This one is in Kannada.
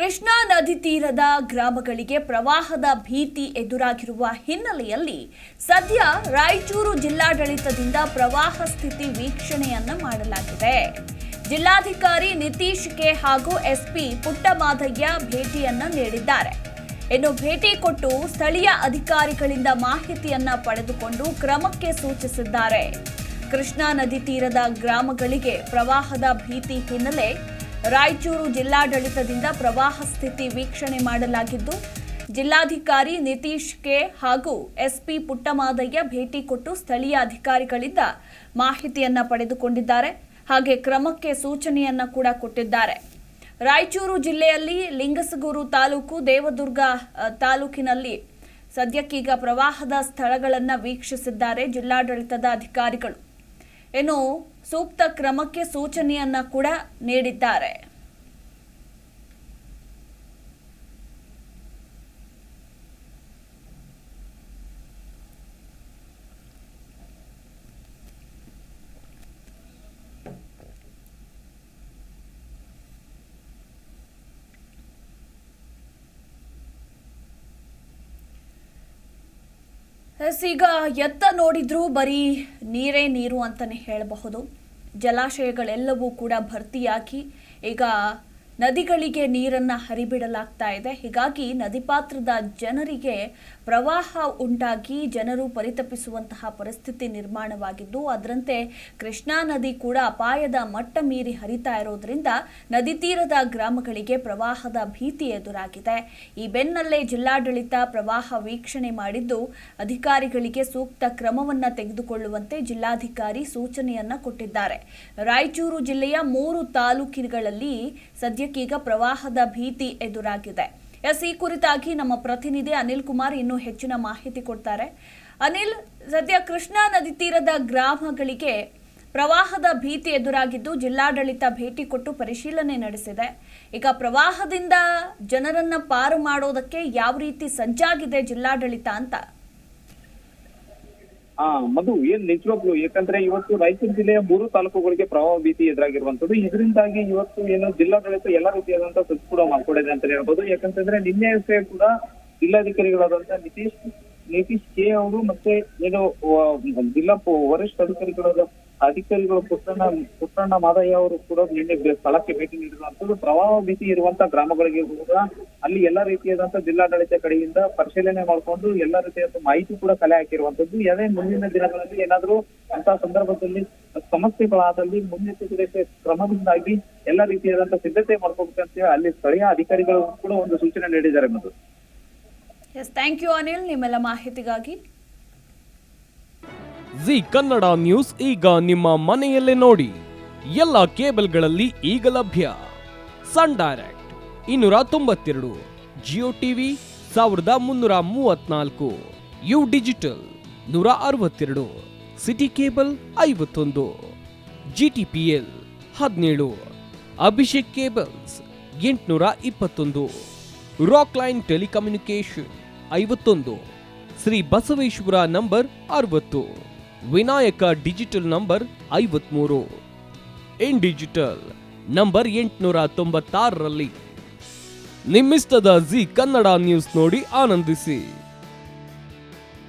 ಕೃಷ್ಣಾ ನದಿ ತೀರದ ಗ್ರಾಮಗಳಿಗೆ ಪ್ರವಾಹದ ಭೀತಿ ಎದುರಾಗಿರುವ ಹಿನ್ನೆಲೆಯಲ್ಲಿ ಸದ್ಯ ರಾಯಚೂರು ಜಿಲ್ಲಾಡಳಿತದಿಂದ ಪ್ರವಾಹ ಸ್ಥಿತಿ ವೀಕ್ಷಣೆಯನ್ನ ಮಾಡಲಾಗಿದೆ. ಜಿಲ್ಲಾಧಿಕಾರಿ ನಿತೀಶ್ ಕೆ ಹಾಗೂ ಎಸ್ಪಿ ಪುಟ್ಟಮಾದಯ್ಯ ಭೇಟಿಯನ್ನ ನೀಡಿದ್ದಾರೆ. ಇನ್ನು ಭೇಟಿ ಕೊಟ್ಟು ಸ್ಥಳೀಯ ಅಧಿಕಾರಿಗಳಿಂದ ಮಾಹಿತಿಯನ್ನ ಪಡೆದುಕೊಂಡು ಕ್ರಮಕ್ಕೆ ಸೂಚಿಸಿದ್ದಾರೆ. ಕೃಷ್ಣಾ ನದಿ ತೀರದ ಗ್ರಾಮಗಳಿಗೆ ಪ್ರವಾಹದ ಭೀತಿ ಹಿನ್ನೆಲೆ ರಾಯಚೂರು ಜಿಲ್ಲಾಡಳಿತದಿಂದ ಪ್ರವಾಹ ಸ್ಥಿತಿ ವೀಕ್ಷಣೆ ಮಾಡಲಾಗಿದ್ದು, ಜಿಲ್ಲಾಧಿಕಾರಿ ನಿತೀಶ್ ಕೆ ಹಾಗೂ ಎಸ್ಪಿ ಪುಟ್ಟಮಾದಯ್ಯ ಭೇಟಿ ಕೊಟ್ಟು ಸ್ಥಳೀಯ ಅಧಿಕಾರಿಗಳಿಂದ ಮಾಹಿತಿಯನ್ನ ಪಡೆದುಕೊಂಡಿದ್ದಾರೆ. ಹಾಗೆ ಕ್ರಮಕ್ಕೆ ಸೂಚನೆಯನ್ನ ಕೂಡ ಕೊಟ್ಟಿದ್ದಾರೆ. ರಾಯಚೂರು ಜಿಲ್ಲೆಯಲ್ಲಿ ಲಿಂಗಸಗೂರು ತಾಲೂಕು, ದೇವದುರ್ಗ ತಾಲೂಕಿನಲ್ಲಿ ಸದ್ಯಕ್ಕೀಗ ಪ್ರವಾಹದ ಸ್ಥಳಗಳನ್ನು ವೀಕ್ಷಿಸಿದ್ದಾರೆ ಜಿಲ್ಲಾಡಳಿತದ ಅಧಿಕಾರಿಗಳು. ಇನ್ನು ಸೂಕ್ತ ಕ್ರಮಕ್ಕೆ ಸೂಚನೆಯನ್ನ ಕೂಡ ನೀಡಿದ್ದಾರೆ. ಈಗ ಎತ್ತ ನೋಡಿದ್ರೂ ಬರೀ ನೀರೇ ನೀರು ಅಂತಾನೆ ಹೇಳಬಹುದು. ಜಲಾಶಯಗಳೆಲ್ಲವೂ ಕೂಡ ಭರ್ತಿಯಾಗಿ ಈಗ ನದಿಗಳಿಗೆ ನೀರನ್ನು ಹರಿಬಿಡಲಾಗ್ತಾ ಇದೆ. ಹೀಗಾಗಿ ನದಿ ಪಾತ್ರದ ಜನರಿಗೆ ಪ್ರವಾಹ ಉಂಟಾಗಿ ಜನರು ಪರಿತಪಿಸುವಂತಹ ಪರಿಸ್ಥಿತಿ ನಿರ್ಮಾಣವಾಗಿದ್ದು, ಅದರಂತೆ ಕೃಷ್ಣಾ ನದಿ ಕೂಡ ಅಪಾಯದ ಮಟ್ಟ ಮೀರಿ ಹರಿತಾ ಇರೋದ್ರಿಂದ ನದಿ ತೀರದ ಗ್ರಾಮಗಳಿಗೆ ಪ್ರವಾಹದ ಭೀತಿ ಎದುರಾಗಿದೆ. ಈ ಬೆನ್ನಲ್ಲೇ ಜಿಲ್ಲಾಡಳಿತ ಪ್ರವಾಹ ವೀಕ್ಷಣೆ ಮಾಡಿದ್ದು, ಅಧಿಕಾರಿಗಳಿಗೆ ಸೂಕ್ತ ಕ್ರಮವನ್ನು ತೆಗೆದುಕೊಳ್ಳುವಂತೆ ಜಿಲ್ಲಾಧಿಕಾರಿ ಸೂಚನೆಯನ್ನ ಕೊಟ್ಟಿದ್ದಾರೆ. ರಾಯಚೂರು ಜಿಲ್ಲೆಯ 3 ತಾಲೂಕುಗಳಲ್ಲಿ ಸದ್ಯಕ್ಕೀಗ ಪ್ರವಾಹದ ಭೀತಿ ಎದುರಾಗಿದೆ. ಈ ಕುರಿತಾಗಿ ನಮ್ಮ ಪ್ರತಿನಿಧಿ ಅನಿಲ್ ಕುಮಾರ್ ಇನ್ನೂ ಹೆಚ್ಚಿನ ಮಾಹಿತಿ ಕೊಡ್ತಾರೆ. ಅನಿಲ್, ಸದ್ಯ ಕೃಷ್ಣಾ ನದಿ ತೀರದ ಗ್ರಾಮಗಳಿಗೆ ಪ್ರವಾಹದ ಭೀತಿ ಎದುರಾಗಿದ್ದು, ಜಿಲ್ಲಾಡಳಿತ ಭೇಟಿ ಕೊಟ್ಟು ಪರಿಶೀಲನೆ ನಡೆಸಿದೆ. ಈಗ ಪ್ರವಾಹದಿಂದ ಜನರನ್ನ ಪಾರು ಮಾಡೋದಕ್ಕೆ ಯಾವ ರೀತಿ ಸಜ್ಜಾಗಿದೆ ಜಿಲ್ಲಾಡಳಿತ ಅಂತ? ಮಧು, ಏನ್ ನಿಜವಾಗ್ಲು, ಯಾಕಂದ್ರೆ ಇವತ್ತು ರಾಯಚೂರು ಜಿಲ್ಲೆಯ 3 ತಾಲೂಕುಗಳಿಗೆ ಪ್ರವಾಹ ಭೀತಿ ಎದುರಾಗಿರುವಂತದ್ದು. ಇದರಿಂದಾಗಿ ಇವತ್ತು ಏನು ಜಿಲ್ಲಾಡಳಿತ ಎಲ್ಲಾ ರೀತಿಯಾದಂತಹ ಸಜ್ಜು ಕೂಡ ಮಾಡ್ಕೊಂಡಿದೆ ಅಂತ ಹೇಳ್ಬೋದು. ಯಾಕಂತಂದ್ರೆ ನಿನ್ನೆ ಕೂಡ ಜಿಲ್ಲಾಧಿಕಾರಿಗಳಾದಂತಹ ನಿತೀಶ್ ಕೆ ಅವರು ಮತ್ತೆ ಏನು ಜಿಲ್ಲಾ ವರಿಷ್ಠ ಅಧಿಕಾರಿಗಳು ಪುಟ್ಟಣ್ಣ ಮಾದಯ್ಯ ಅವರು ಕೂಡ ನಿನ್ನೆ ಸ್ಥಳಕ್ಕೆ ಭೇಟಿ ನೀಡಿರುವಂತದ್ದು. ಪ್ರವಾಹ ಭೀತಿ ಇರುವಂತಹ ಗ್ರಾಮಗಳಿಗೆ ಕೂಡ ಅಲ್ಲಿ ಎಲ್ಲಾ ರೀತಿಯಾದಂತಹ ಜಿಲ್ಲಾಡಳಿತ ಕಡೆಯಿಂದ ಪರಿಶೀಲನೆ ಮಾಡಿಕೊಂಡು ಎಲ್ಲಾ ರೀತಿಯಾದ ಮಾಹಿತಿ ಕೂಡ ಕಲೆ ಹಾಕಿರುವಂತದ್ದು. ಅದೇ ಮುಂದಿನ ದಿನಗಳಲ್ಲಿ ಏನಾದ್ರೂ ಅಂತ ಸಂದರ್ಭದಲ್ಲಿ ಸಮಸ್ಯೆಗಳಾದಲ್ಲಿ ಮುನ್ನೆಚ್ಚರಿಕೆ ಕ್ರಮದಿಂದಾಗಿ ಎಲ್ಲಾ ರೀತಿಯಾದಂತಹ ಸಿದ್ಧತೆ ಮಾಡ್ಕೋಬೇಕಂತ ಅಲ್ಲಿ ಸ್ಥಳೀಯ ಅಧಿಕಾರಿಗಳು ಕೂಡ ಒಂದು ಸೂಚನೆ ನೀಡಿದ್ದಾರೆ. ಮತ್ತು ಥ್ಯಾಂಕ್ ಯು ಅನಿಲ್, ನಿಮ್ಮೆಲ್ಲ ಮಾಹಿತಿಗಾಗಿ. ಜಿ ಕನ್ನಡ ನ್ಯೂಸ್ ಈಗ ನಿಮ್ಮ ಮನೆಯಲ್ಲೇ ನೋಡಿ. ಎಲ್ಲ ಕೇಬಲ್ಗಳಲ್ಲಿ ಈಗ ಲಭ್ಯ. Sun Direct 292, Jio TV 1334, U digital 162, city cable 51, GTPL 17, Abhishek cables 821, Rockline telecommunication 51, Shri Basaveshwara number 60, Vinayaka digital number 53, in digital number 896ರಲ್ಲಿ. ನಿಮ್ಮಿಸ್ತದ ಜಿ ಕನ್ನಡ ನ್ಯೂಸ್ ನೋಡಿ ಆನಂದಿಸಿ.